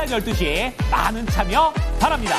오전 12시 많은 참여 바랍니다.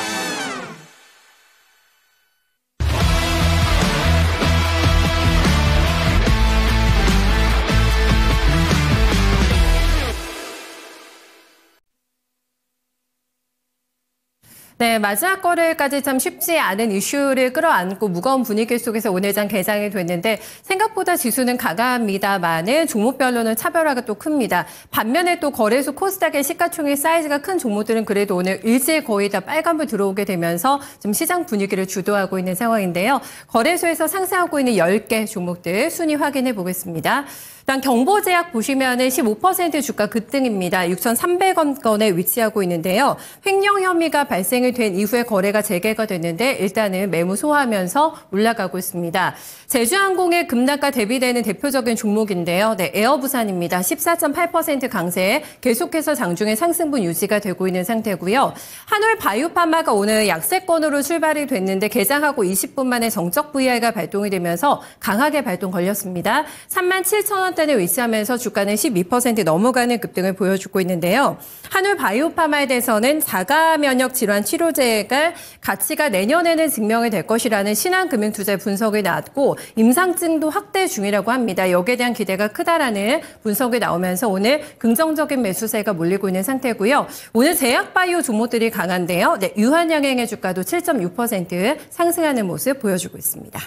네, 마지막 거래일까지 참 쉽지 않은 이슈를 끌어안고 무거운 분위기 속에서 오늘 장 개장이 됐는데 생각보다 지수는 강합니다만은 종목별로는 차별화가 또 큽니다. 반면에 또 거래소 코스닥의 시가총액 사이즈가 큰 종목들은 그래도 오늘 일제히 거의 다 빨간불 들어오게 되면서 좀 시장 분위기를 주도하고 있는 상황인데요. 거래소에서 상승하고 있는 10개 종목들 순위 확인해 보겠습니다. 일단 경보제약 보시면은 15% 주가 급등입니다. 6,300원권에 위치하고 있는데요. 횡령 혐의가 발생이 된 이후에 거래가 재개가 됐는데 일단은 매무 소화하면서 올라가고 있습니다. 제주항공의 급락과 대비되는 대표적인 종목인데요. 네, 에어부산입니다. 14.8% 강세, 계속해서 장중에 상승분 유지가 되고 있는 상태고요. 한올바이오파마가 오늘 약세권으로 출발이 됐는데 개장하고 20분 만에 정적 VR가 발동이 되면서 강하게 발동 걸렸습니다. 37,000원대에 위치하면서 주가는 12% 넘어가는 급등을 보여주고 있는데요. 한올바이오파마에 대해서는 자가면역 질환 치료제가 가치가 내년에는 증명이 될 것이라는 신한금융투자의 분석이 나왔고 임상증도 확대 중이라고 합니다. 여기에 대한 기대가 크다라는 분석이 나오면서 오늘 긍정적인 매수세가 몰리고 있는 상태고요. 오늘 제약바이오 종목들이 강한데요. 네, 유한양행의 주가도 7.6% 상승하는 모습 보여주고 있습니다.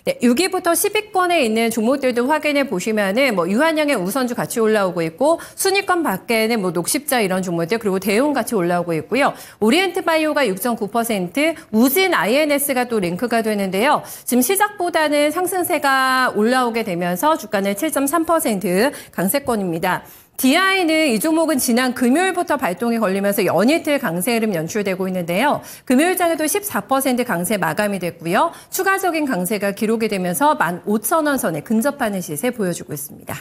네, 6위부터 10위권에 있는 종목들도 확인해 보시면은 유한양행 우선주 같이 올라오고 있고 순위권 밖에는 녹십자 이런 종목들 그리고 대웅 같이 올라오고 있고요. 오리엔트바이오가 6.9%, 우진 INS가 또 링크가 되는데요. 지금 시작보다는 상승세가 올라오게 되면서 주가는 7.3% 강세권입니다. DI는 이 종목은 지난 금요일부터 발동이 걸리면서 연이틀 강세 흐름 연출되고 있는데요. 금요일장에도 14% 강세 마감이 됐고요. 추가적인 강세가 기록이 되면서 15,000원 선에 근접하는 시세 보여주고 있습니다.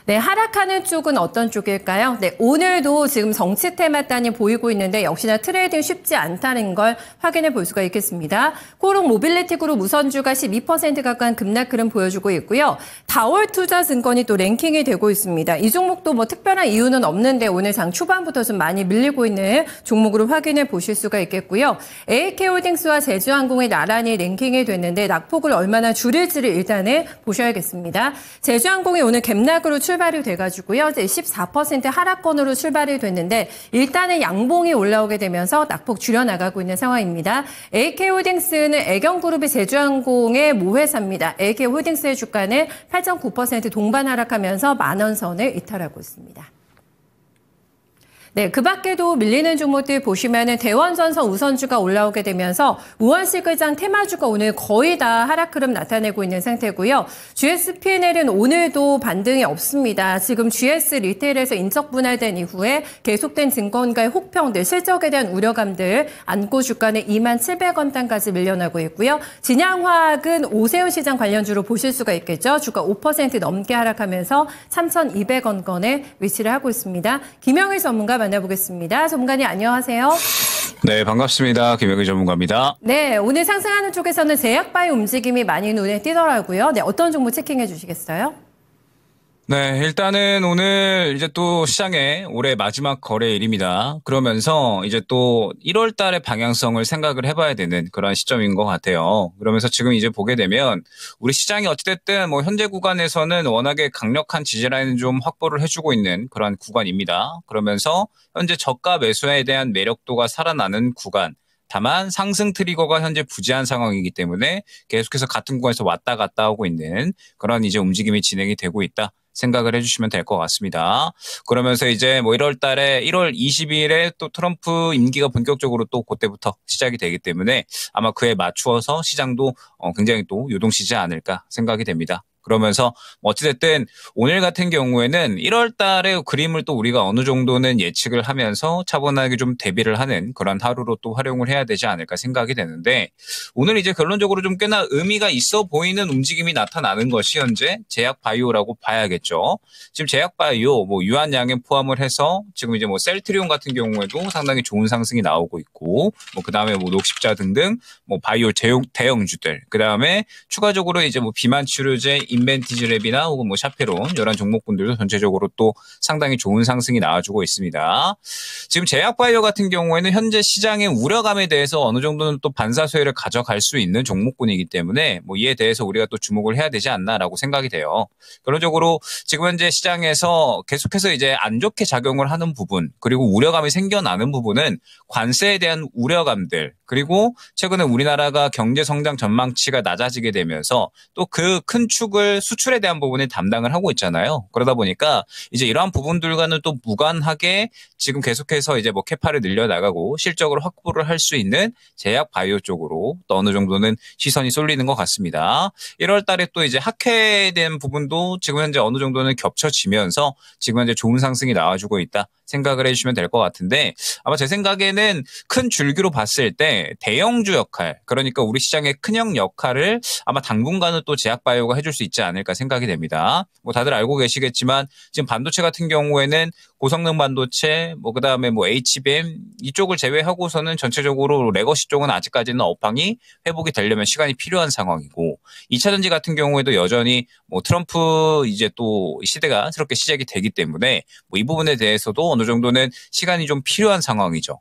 네, 하락하는 쪽은 어떤 쪽일까요? 네, 오늘도 지금 정치 테마단이 보이고 있는데 역시나 트레이딩 쉽지 않다는 걸 확인해 볼 수가 있겠습니다. 코롱 모빌리티 그룹 우선주가 12% 가까운 급락 흐름 보여주고 있고요. 다올투자증권이 또 랭킹이 되고 있습니다. 이 종목도 특별한 이유는 없는데 오늘 장 초반부터 좀 많이 밀리고 있는 종목으로 확인해 보실 수가 있겠고요. AK홀딩스와 제주항공이 나란히 랭킹이 됐는데 낙폭을 얼마나 줄일지를 일단은 보셔야겠습니다. 제주항공이 오늘 갭락으로 출발이 돼가지고요. 이제 14% 하락권으로 출발이 됐는데 일단은 양봉이 올라오게 되면서 낙폭 줄여나가고 있는 상황입니다. AK홀딩스는 애경그룹이 제주항공의 모회사입니다. AK홀딩스의 주가는 8.9% 동반 하락하면서 10,000원 선을 이탈하고 있습니다. 네, 그 밖에도 밀리는 종목들 보시면은 대원전선 우선주가 올라오게 되면서 우원식을장 테마주가 오늘 거의 다 하락 흐름 나타내고 있는 상태고요. GSP&L은 오늘도 반등이 없습니다. 지금 GS 리테일에서 인적 분할된 이후에 계속된 증권가의 혹평들, 실적에 대한 우려감들 안고 주가는 27,000원단까지 밀려나고 있고요. 진양화학은 오세훈 시장 관련주로 보실 수가 있겠죠. 주가 5% 넘게 하락하면서 3,200원권에 위치를 하고 있습니다. 김영일 전문가 만나보겠습니다. 전문가님 안녕하세요. 네, 반갑습니다. 김영일 전문가입니다. 네, 오늘 상승하는 쪽에서는 제약바이오 움직임이 많이 눈에 띄더라고요. 네, 어떤 종목 체킹해 주시겠어요? 네, 일단은 오늘 이제 또 시장에 올해 마지막 거래일입니다. 그러면서 이제 또 1월 달의 방향성을 생각을 해봐야 되는 그런 시점인 것 같아요. 그러면서 지금 이제 보게 되면 우리 시장이 어찌됐든 현재 구간에서는 워낙에 강력한 지지라인을 좀 확보를 해주고 있는 그런 구간입니다. 그러면서 현재 저가 매수에 대한 매력도가 살아나는 구간. 다만 상승 트리거가 현재 부재한 상황이기 때문에 계속해서 같은 구간에서 왔다 갔다 하고 있는 그런 이제 움직임이 진행이 되고 있다. 생각을 해주시면 될 것 같습니다. 그러면서 이제 1월 달에 1월 20일에 또 트럼프 임기가 본격적으로 또 그때부터 시작이 되기 때문에 아마 그에 맞추어서 시장도 굉장히 또 요동치지 않을까 생각이 됩니다. 그러면서 어찌됐든 오늘 같은 경우에는 1월 달에 그림을 또 우리가 어느 정도는 예측을 하면서 차분하게 좀 대비를 하는 그런 하루로 또 활용을 해야 되지 않을까 생각이 되는데 오늘 이제 결론적으로 좀 꽤나 의미가 있어 보이는 움직임이 나타나는 것이 현재 제약바이오라고 봐야겠죠. 지금 제약바이오 유한양행 포함을 해서 지금 이제 셀트리온 같은 경우에도 상당히 좋은 상승이 나오고 있고 그다음에 녹십자 등등 바이오 대형주들 그다음에 추가적으로 이제 비만 치료제 인벤티지랩이나 혹은 뭐 샤페론 이런 종목군들도 전체적으로 또 상당히 좋은 상승이 나와주고 있습니다. 지금 제약바이오 같은 경우에는 현재 시장의 우려감에 대해서 어느 정도는 또 반사수혜를 가져갈 수 있는 종목군이기 때문에 뭐 이에 대해서 우리가 또 주목을 해야 되지 않나라고 생각이 돼요. 결론적으로 지금 현재 시장에서 계속해서 이제 안 좋게 작용을 하는 부분 그리고 우려감이 생겨나는 부분은 관세에 대한 우려감들 그리고 최근에 우리나라가 경제 성장 전망치가 낮아지게 되면서 또 그 큰 축을 수출에 대한 부분에 담당을 하고 있잖아요. 그러다 보니까 이제 이러한 부분들과는 또 무관하게 지금 계속해서 이제 뭐 캐파를 늘려나가고 실적으로 확보를 할 수 있는 제약 바이오 쪽으로 또 어느 정도는 시선이 쏠리는 것 같습니다. 1월 달에 또 이제 학회에 대한 부분도 지금 현재 어느 정도는 겹쳐지면서 지금 현재 좋은 상승이 나와주고 있다 생각을 해주시면 될 것 같은데 아마 제 생각에는 큰 줄기로 봤을 때 대형주 역할 그러니까 우리 시장의 큰형 역할을 아마 당분간은 또 제약바이오가 해줄 수 있지 않을까 생각이 됩니다. 뭐 다들 알고 계시겠지만 지금 반도체 같은 경우에는 고성능 반도체 뭐 그다음에 뭐 HBM 이쪽을 제외하고서는 전체적으로 레거시 쪽은 아직까지는 업황이 회복이 되려면 시간이 필요한 상황이고 2차 전지 같은 경우에도 여전히 뭐 트럼프 이제 또 시대가 새롭게 시작이 되기 때문에 뭐 이 부분에 대해서도 어느 정도는 시간이 좀 필요한 상황이죠.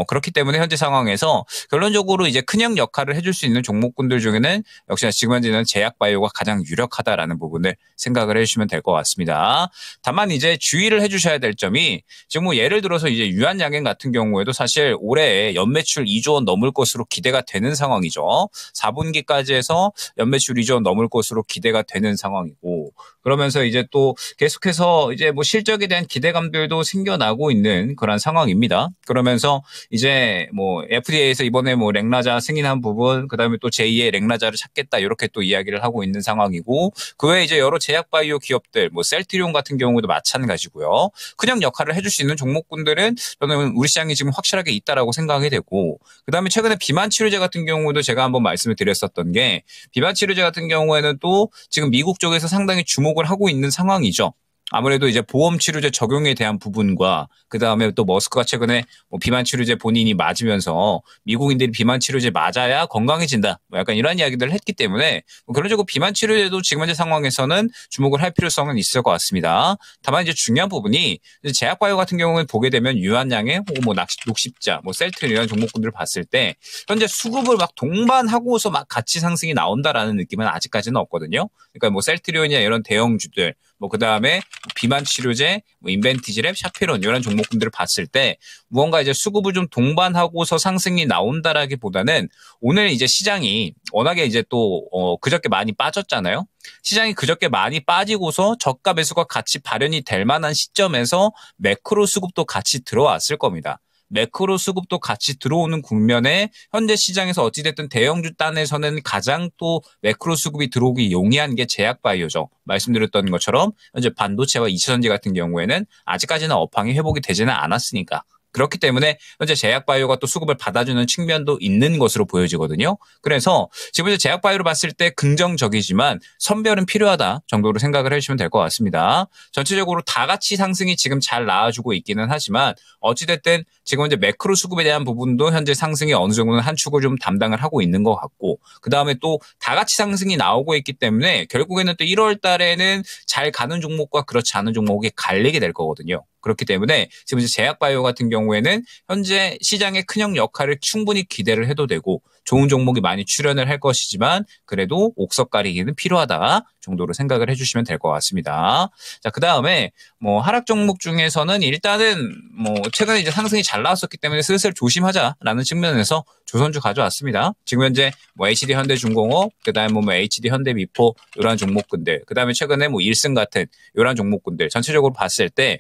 그렇기 때문에 현재 상황에서 결론적으로 이제 큰형 역할을 해줄 수 있는 종목군들 중에는 역시나 지금 현재는 제약바이오가 가장 유력하다라는 부분을 생각을 해주시면 될 것 같습니다. 다만 이제 주의를 해주셔야 될 점이 지금 뭐 예를 들어서 이제 유한양행 같은 경우에도 사실 올해 연매출 2조 원 넘을 것으로 기대가 되는 상황이죠. 4분기까지 해서 연매출 2조 원 넘을 것으로 기대가 되는 상황이고 그러면서 이제 또 계속해서 이제 뭐 실적에 대한 기대감들도 생겨나고 있는 그런 상황입니다. 그러면서 이제 뭐 FDA에서 이번에 뭐 렉나자 승인한 부분 그다음에 또 제2의 렉나자를 찾겠다 이렇게 또 이야기를 하고 있는 상황이고 그 외에 이제 여러 제약바이오 기업들 뭐 셀트리온 같은 경우도 마찬가지고요. 그냥 역할을 해줄 수 있는 종목군들은 저는 우리 시장이 지금 확실하게 있다라고 생각이 되고 그다음에 최근에 비만 치료제 같은 경우도 제가 한번 말씀을 드렸었던 게 비만 치료제 같은 경우에는 또 지금 미국 쪽에서 상당히 주목을 하고 있는 상황이죠. 아무래도 이제 보험 치료제 적용에 대한 부분과 그다음에 또 머스크가 최근에 뭐 비만 치료제 본인이 맞으면서 미국인들이 비만 치료제 맞아야 건강해진다. 뭐 약간 이런 이야기들을 했기 때문에 뭐 그런 식으로 비만 치료제도 지금 현재 상황에서는 주목을 할 필요성은 있을 것 같습니다. 다만 이제 중요한 부분이 이제 제약바이오 같은 경우는 보게 되면 유한양행 혹은 뭐 녹십자, 뭐 셀트리 이런 종목군들을 봤을 때 현재 수급을 막 동반하고서 막 같이 상승이 나온다라는 느낌은 아직까지는 없거든요. 그러니까 뭐 셀트리온이나 이런 대형주들 뭐 그다음에 비만 치료제, 뭐 인벤티지랩, 샤피론 이런 종목군들을 봤을 때 무언가 이제 수급을 좀 동반하고서 상승이 나온다라기보다는 오늘 이제 시장이 워낙에 이제 또 그저께 많이 빠졌잖아요. 시장이 그저께 많이 빠지고서 저가 매수가 같이 발현이 될 만한 시점에서 매크로 수급도 같이 들어왔을 겁니다. 매크로 수급도 같이 들어오는 국면에 현재 시장에서 어찌됐든 대형주 단에서는 가장 또 매크로 수급이 들어오기 용이한 게 제약바이오죠. 말씀드렸던 것처럼 현재 반도체와 2차전지 같은 경우에는 아직까지는 업황이 회복이 되지는 않았으니까. 그렇기 때문에 현재 제약바이오가 또 수급을 받아주는 측면도 있는 것으로 보여지거든요. 그래서 지금 이제 제약바이오를 봤을 때 긍정적이지만 선별은 필요하다 정도로 생각을 해주시면 될 것 같습니다. 전체적으로 다 같이 상승이 지금 잘 나와주고 있기는 하지만 어찌됐든 지금 이제 매크로 수급에 대한 부분도 현재 상승이 어느 정도는 한 축을 좀 담당을 하고 있는 것 같고 그 다음에 또 다 같이 상승이 나오고 있기 때문에 결국에는 또 1월 달에는 잘 가는 종목과 그렇지 않은 종목이 갈리게 될 거거든요. 그렇기 때문에 지금 이제 제약바이오 같은 경우에는 현재 시장의 큰형 역할을 충분히 기대를 해도 되고 좋은 종목이 많이 출현을 할 것이지만 그래도 옥석 가리기는 필요하다 정도로 생각을 해주시면 될 것 같습니다. 자, 그 다음에 뭐 하락 종목 중에서는 일단은 뭐 최근에 이제 상승이 잘 나왔었기 때문에 슬슬 조심하자라는 측면에서 조선주 가져왔습니다. 지금 현재 뭐 HD 현대중공업, 그다음에 뭐 HD 현대미포 이런 종목군들, 그다음에 최근에 뭐 일승 같은 이런 종목군들 전체적으로 봤을 때.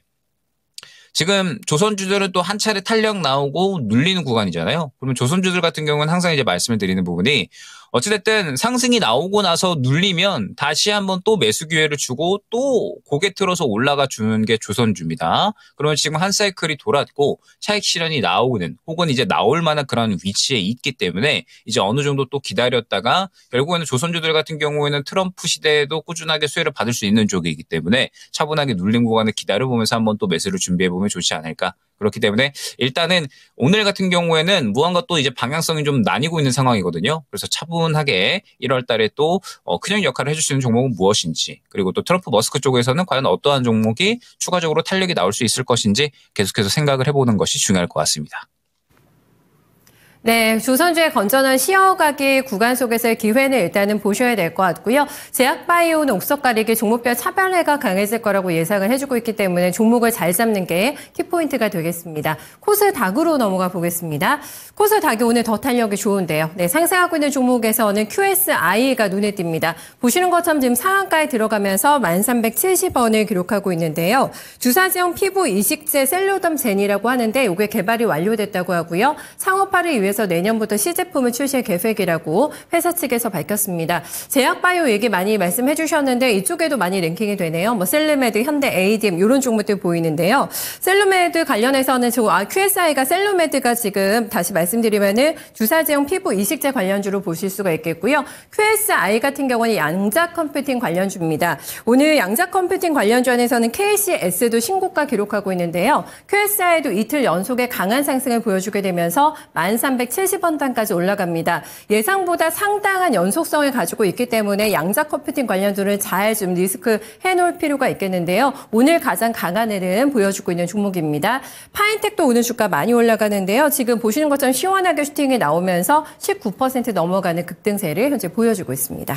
지금 조선주들은 또 한 차례 탄력 나오고 눌리는 구간이잖아요. 그러면 조선주들 같은 경우는 항상 이제 말씀을 드리는 부분이 어찌됐든 상승이 나오고 나서 눌리면 다시 한번 또 매수 기회를 주고 또 고개 틀어서 올라가 주는 게 조선주입니다. 그러면 지금 한 사이클이 돌았고 차익 실현이 나오는 혹은 이제 나올 만한 그런 위치에 있기 때문에 이제 어느 정도 또 기다렸다가 결국에는 조선주들 같은 경우에는 트럼프 시대에도 꾸준하게 수혜를 받을 수 있는 쪽이기 때문에 차분하게 눌린 구간을 기다려보면서 한번 또 매수를 준비해보면 좋지 않을까 그렇기 때문에 일단은 오늘 같은 경우에는 무언가 또 이제 방향성이 좀 나뉘고 있는 상황이거든요. 그래서 차분하게 1월 달에 또 큰형 역할을 해줄 수 있는 종목은 무엇인지, 그리고 또 트럼프 머스크 쪽에서는 과연 어떠한 종목이 추가적으로 탄력이 나올 수 있을 것인지 계속해서 생각을 해보는 것이 중요할 것 같습니다. 네, 조선주의 건전한 쉬어가기 구간 속에서의 기회는 일단은 보셔야 될 것 같고요. 제약바이오는 옥석 가리기 종목별 차별화가 강해질 거라고 예상을 해주고 있기 때문에 종목을 잘 잡는 게 키포인트가 되겠습니다. 코스닥으로 넘어가 보겠습니다. 코스닥이 오늘 더 탄력이 좋은데요. 네, 상승하고 있는 종목에서는 QSI가 눈에 띕니다. 보시는 것처럼 지금 상한가에 들어가면서 1370원을 기록하고 있는데요. 주사지형 피부 이식제 셀로덤 젠이라고 하는데 이게 개발이 완료됐다고 하고요. 상업화를 위해서 내년부터 시제품을 출시할 계획이라고 회사 측에서 밝혔습니다. 제약바이오 얘기 많이 말씀해 주셨는데 이쪽에도 많이 랭킹이 되네요. 뭐 셀루메드, 현대 ADM 이런 종목들 보이는데요. 셀루메드 관련해서는 QSI가 셀루메드가 지금 다시 말씀드리면은 주사제형 피부 이식제 관련주로 보실 수가 있겠고요. QSI 같은 경우는 양자 컴퓨팅 관련주입니다. 오늘 양자 컴퓨팅 관련주 안에서는 KCS도 신고가 기록하고 있는데요. QSI도 이틀 연속의 강한 상승을 보여주게 되면서 1370원단까지 올라갑니다. 예상보다 상당한 연속성을 가지고 있기 때문에 양자 컴퓨팅 관련주를 잘 좀 리스크 해놓을 필요가 있겠는데요. 오늘 가장 강한 흐름 보여주고 있는 종목입니다. 파인텍도 오늘 주가 많이 올라가는데요. 지금 보시는 것처럼 시원하게 슈팅이 나오면서 19% 넘어가는 급등세를 현재 보여주고 있습니다.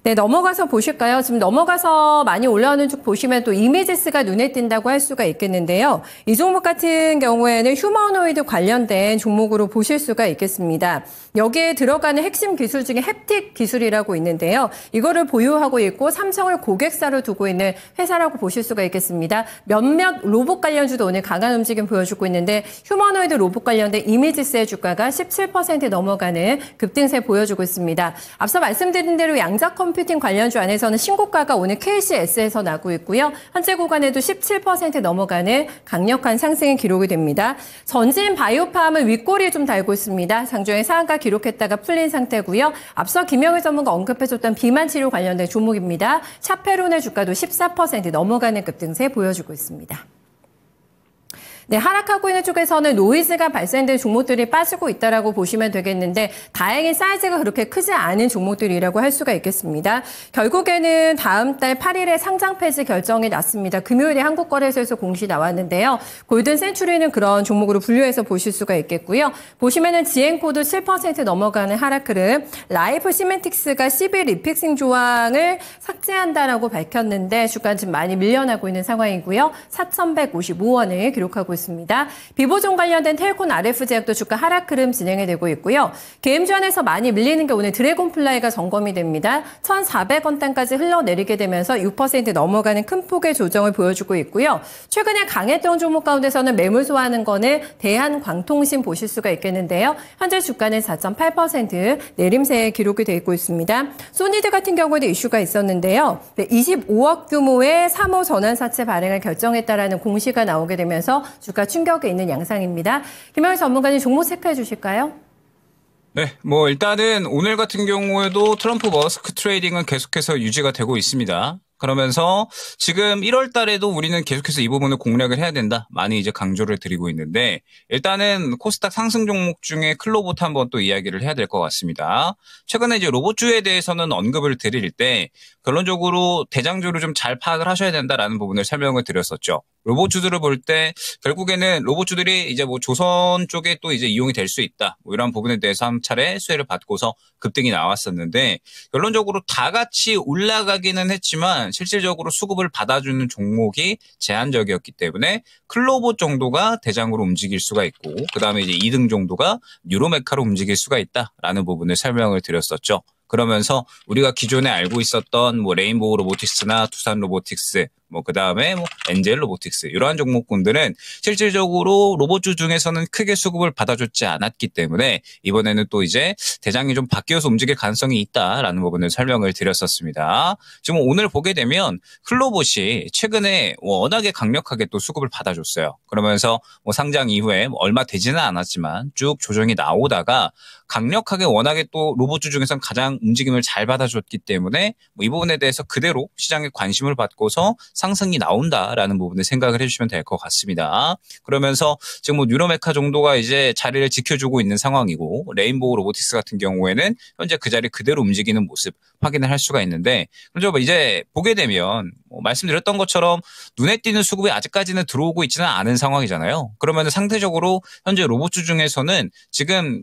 네, 넘어가서 보실까요? 지금 넘어가서 많이 올라오는 쪽 보시면 또 이미지스가 눈에 띈다고 할 수가 있겠는데요. 이 종목 같은 경우에는 휴머노이드 관련된 종목으로 보실 수가 있겠습니다. 여기에 들어가는 핵심 기술 중에 햅틱 기술이라고 있는데요. 이거를 보유하고 있고 삼성을 고객사로 두고 있는 회사라고 보실 수가 있겠습니다. 몇몇 로봇 관련주도 오늘 강한 움직임 보여주고 있는데 휴머노이드 로봇 관련된 이미지스의 주가가 17% 넘어가는 급등세 보여주고 있습니다. 앞서 말씀드린 대로 양자 컴퓨팅 관련주 안에서는 신고가가 오늘 KCS에서 나고 있고요. 현재 구간에도 17% 넘어가는 강력한 상승이 기록이 됩니다. 전진 바이오팜은 윗꼬리 좀 달고 있습니다. 장중에 상한가 기록했다가 풀린 상태고요. 앞서 김영일 전문가 언급해줬던 비만 치료 관련된 종목입니다. 샤페론의 주가도 14% 넘어가는 급등세 보여주고 있습니다. 네, 하락하고 있는 쪽에서는 노이즈가 발생된 종목들이 빠지고 있다라고 보시면 되겠는데 다행히 사이즈가 그렇게 크지 않은 종목들이라고 할 수가 있겠습니다. 결국에는 다음 달 8일에 상장 폐지 결정이 났습니다. 금요일에 한국거래소에서 공시 나왔는데요. 골든 센츄리는 그런 종목으로 분류해서 보실 수가 있겠고요. 보시면은 지행코드 7% 넘어가는 하락 흐름, 라이프 시멘틱스가 10일 리픽싱 조항을 삭제한다라고 밝혔는데 주가 지금 많이 밀려나고 있는 상황이고요. 4,155원을 기록하고 있습니다. 비보존 관련된 텔콘 RF제약도 주가 하락 흐름 진행이 되고 있고요. 게임주안에서 많이 밀리는 게 오늘 드래곤플라이가 점검이 됩니다. 1,400원단까지 흘러내리게 되면서 6% 넘어가는 큰 폭의 조정을 보여주고 있고요. 최근에 강했던 종목 가운데서는 매물 소화하는 거는 대한광통신 보실 수가 있겠는데요. 현재 주가는 4.8% 내림세에 기록이 되고 있습니다. 소니드 같은 경우에도 이슈가 있었는데요. 25억 규모의 3호 전환사채 발행을 결정했다라는 공시가 나오게 되면서 주가 충격에 있는 양상입니다. 김영일 전문가님 종목 체크해 주실까요? 네, 뭐 일단은 오늘 같은 경우에도 트럼프 머스크 트레이딩은 계속해서 유지가 되고 있습니다. 그러면서 지금 1월 달에도 우리는 계속해서 이 부분을 공략을 해야 된다. 많이 이제 강조를 드리고 있는데 일단은 코스닥 상승 종목 중에 클로봇 한번 또 이야기를 해야 될 것 같습니다. 최근에 이제 로봇주에 대해서는 언급을 드릴 때 결론적으로 대장주를 좀 잘 파악을 하셔야 된다라는 부분을 설명을 드렸었죠. 로봇주들을 볼 때 결국에는 로봇주들이 이제 뭐 조선 쪽에 또 이제 이용이 될 수 있다. 뭐 이런 부분에 대해서 한 차례 수혜를 받고서 급등이 나왔었는데 결론적으로 다 같이 올라가기는 했지만 실질적으로 수급을 받아주는 종목이 제한적이었기 때문에 클로봇 정도가 대장으로 움직일 수가 있고 그다음에 이제 2등 정도가 뉴로메카로 움직일 수가 있다라는 부분을 설명을 드렸었죠. 그러면서 우리가 기존에 알고 있었던 뭐 레인보우 로보틱스나 두산 로보틱스 뭐 그다음에 뭐 엔젤 로보틱스 이러한 종목군들은 실질적으로 로봇주 중에서는 크게 수급을 받아줬지 않았기 때문에 이번에는 또 이제 대장이 좀 바뀌어서 움직일 가능성이 있다라는 부분을 설명을 드렸었습니다. 지금 오늘 보게 되면 클로봇이 최근에 워낙에 강력하게 또 수급을 받아줬어요. 그러면서 뭐 상장 이후에 뭐 얼마 되지는 않았지만 쭉 조정이 나오다가 강력하게 워낙에 또 로봇주 중에서는 가장 움직임을 잘 받아줬기 때문에 뭐 이 부분에 대해서 그대로 시장에 관심을 받고서 상승이 나온다라는 부분을 생각을 해주시면 될 것 같습니다. 그러면서 지금 뭐 뉴로메카 정도가 이제 자리를 지켜주고 있는 상황이고 레인보우 로보틱스 같은 경우에는 현재 그 자리 그대로 움직이는 모습 확인을 할 수가 있는데 그래서 이제 보게 되면 뭐 말씀드렸던 것처럼 눈에 띄는 수급이 아직까지는 들어오고 있지는 않은 상황이잖아요. 그러면 상대적으로 현재 로봇주 중에서는 지금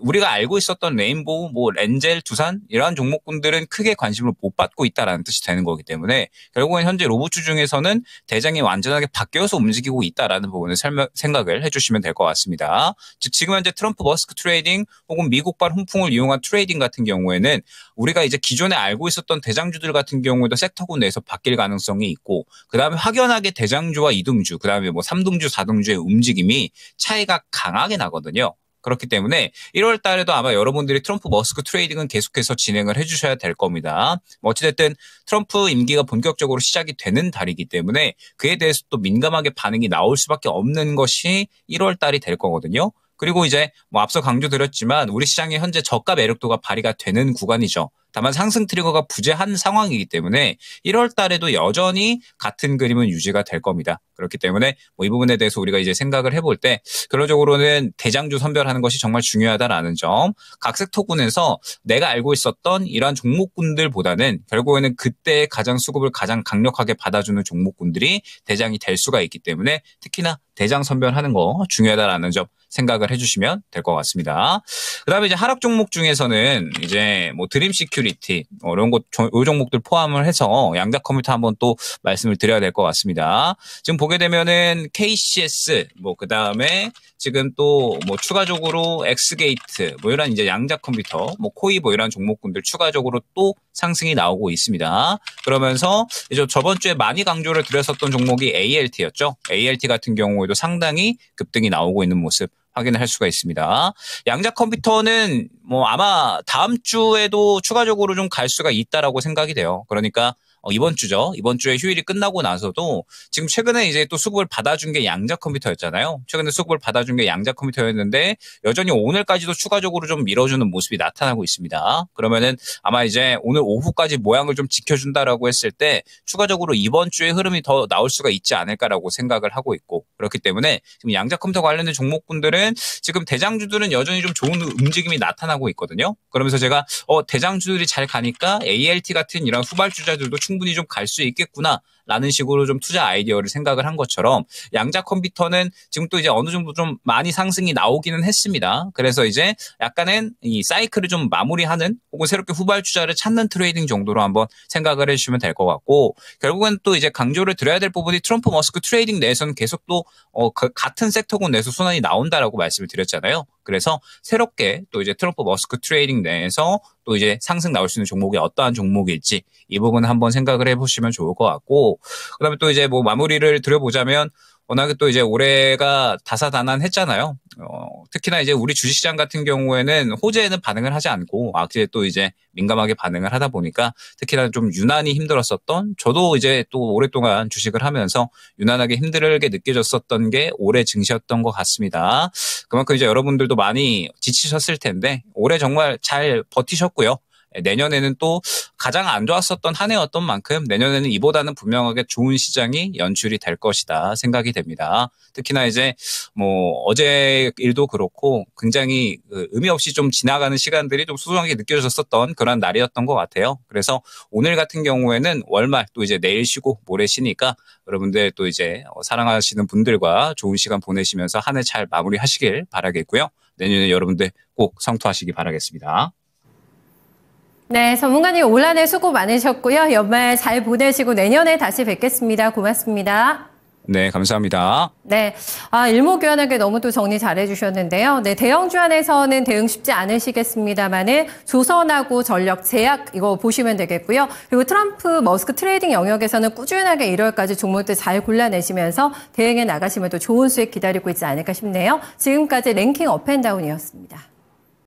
우리가 알고 있었던 레인보우, 뭐 렌젤, 두산 이러한 종목군들은 크게 관심을 못 받고 있다라는 뜻이 되는 거기 때문에 결국엔 현재 로봇주 중에서는 대장이 완전하게 바뀌어서 움직이고 있다라는 부분을 생각을 해주시면 될 것 같습니다. 즉 지금 현재 트럼프 머스크 트레이딩 혹은 미국발 훈풍을 이용한 트레이딩 같은 경우에는 우리가 이제 기존에 알고 있었던 대장주들 같은 경우에도 섹터군 내에서 바뀔 가능성이 있고 그다음에 확연하게 대장주와 이등주 그다음에 뭐 3등주, 4등주의 움직임이 차이가 강하게 나거든요. 그렇기 때문에 1월 달에도 아마 여러분들이 트럼프 머스크 트레이딩은 계속해서 진행을 해주셔야 될 겁니다. 어찌됐든 트럼프 임기가 본격적으로 시작이 되는 달이기 때문에 그에 대해서 또 민감하게 반응이 나올 수밖에 없는 것이 1월 달이 될 거거든요. 그리고 이제 뭐 앞서 강조드렸지만 우리 시장의 현재 저가 매력도가 발휘가 되는 구간이죠. 다만 상승 트리거가 부재한 상황이기 때문에 1월 달에도 여전히 같은 그림은 유지가 될 겁니다. 그렇기 때문에 뭐 이 부분에 대해서 우리가 이제 생각을 해볼 때 결론적으로는 대장주 선별하는 것이 정말 중요하다라는 점. 각 섹터군에서 내가 알고 있었던 이러한 종목군들보다는 결국에는 그때 가장 수급을 가장 강력하게 받아주는 종목군들이 대장이 될 수가 있기 때문에 특히나 대장 선별하는 거 중요하다라는 점 생각을 해주시면 될 것 같습니다. 그다음에 이제 하락 종목 중에서는 이제 뭐 드림 시큐리티 이런 것 이 종목들 포함을 해서 양자 컴퓨터 한번 또 말씀을 드려야 될 것 같습니다. 지금 보게 되면은 KCS 뭐 그다음에 지금 또 뭐 추가적으로 엑스게이트 뭐 이런 이제 양자 컴퓨터 뭐 코이 뭐 이런 종목군들 추가적으로 또 상승이 나오고 있습니다. 그러면서 이제 저번 주에 많이 강조를 드렸었던 종목이 ALT였죠. ALT 같은 경우에도 상당히 급등이 나오고 있는 모습 확인을 할 수가 있습니다. 양자 컴퓨터는 뭐 아마 다음 주에도 추가적으로 좀 갈 수가 있다라고 생각이 돼요. 그러니까 이번 주죠. 이번 주에 휴일이 끝나고 나서도 지금 최근에 이제 또 수급을 받아준 게 양자 컴퓨터였잖아요. 최근에 수급을 받아준 게 양자 컴퓨터였는데 여전히 오늘까지도 추가적으로 좀 밀어주는 모습이 나타나고 있습니다. 그러면은 아마 이제 오늘 오후까지 모양을 좀 지켜준다라고 했을 때 추가적으로 이번 주에 흐름이 더 나올 수가 있지 않을까라고 생각을 하고 있고 그렇기 때문에 지금 양자 컴퓨터 관련된 종목군들은 지금 대장주들은 여전히 좀 좋은 움직임이 나타나고 있거든요. 그러면서 제가 대장주들이 잘 가니까 ALT 같은 이런 후발주자들도 충분히 좀 갈 수 있겠구나라는 식으로 좀 투자 아이디어를 생각을 한 것처럼 양자 컴퓨터는 지금 또 이제 어느 정도 좀 많이 상승이 나오기는 했습니다. 그래서 이제 약간은 이 사이클을 좀 마무리하는 혹은 새롭게 후발주자를 찾는 트레이딩 정도로 한번 생각을 해주시면 될 것 같고 결국은 또 이제 강조를 드려야 될 부분이 트럼프 머스크 트레이딩 내에서는 계속 또 같은 섹터군 내에서 순환이 나온다라고 말씀을 드렸잖아요. 그래서 새롭게 또 이제 트럼프 머스크 트레이딩 내에서 또 이제 상승 나올 수 있는 종목이 어떠한 종목일지 이 부분 한번 생각을 해보시면 좋을 것 같고 그다음에 또 이제 뭐 마무리를 드려보자면 워낙에 또 이제 올해가 다사다난했잖아요. 특히나 이제 우리 주식시장 같은 경우에는 호재에는 반응을 하지 않고 악재에 또 이제 민감하게 반응을 하다 보니까 특히나 좀 유난히 힘들었었던 저도 이제 또 오랫동안 주식을 하면서 유난하게 힘들게 느껴졌었던 게 올해 증시였던 것 같습니다. 그만큼 이제 여러분들도 많이 지치셨을 텐데 올해 정말 잘 버티셨고요. 내년에는 또 가장 안 좋았었던 한 해였던 만큼 내년에는 이보다는 분명하게 좋은 시장이 연출이 될 것이다 생각이 됩니다. 특히나 이제 뭐 어제 일도 그렇고 굉장히 의미 없이 좀 지나가는 시간들이 좀 소중하게 느껴졌었던 그런 날이었던 것 같아요. 그래서 오늘 같은 경우에는 월말 또 이제 내일 쉬고 모레 쉬니까 여러분들 또 이제 사랑하시는 분들과 좋은 시간 보내시면서 한 해 잘 마무리하시길 바라겠고요. 내년에 여러분들 꼭 성투하시기 바라겠습니다. 네, 전문가님 올 한 해 수고 많으셨고요. 연말 잘 보내시고 내년에 다시 뵙겠습니다. 고맙습니다. 네, 감사합니다. 네, 일목요연하게 너무 또 정리 잘해 주셨는데요. 네, 대형주 안에서는 대응 쉽지 않으시겠습니다만은 조선하고 전력, 제약 이거 보시면 되겠고요. 그리고 트럼프 머스크 트레이딩 영역에서는 꾸준하게 1월까지 종목들 잘 골라내시면서 대응해 나가시면 또 좋은 수익 기다리고 있지 않을까 싶네요. 지금까지 랭킹 업앤다운이었습니다.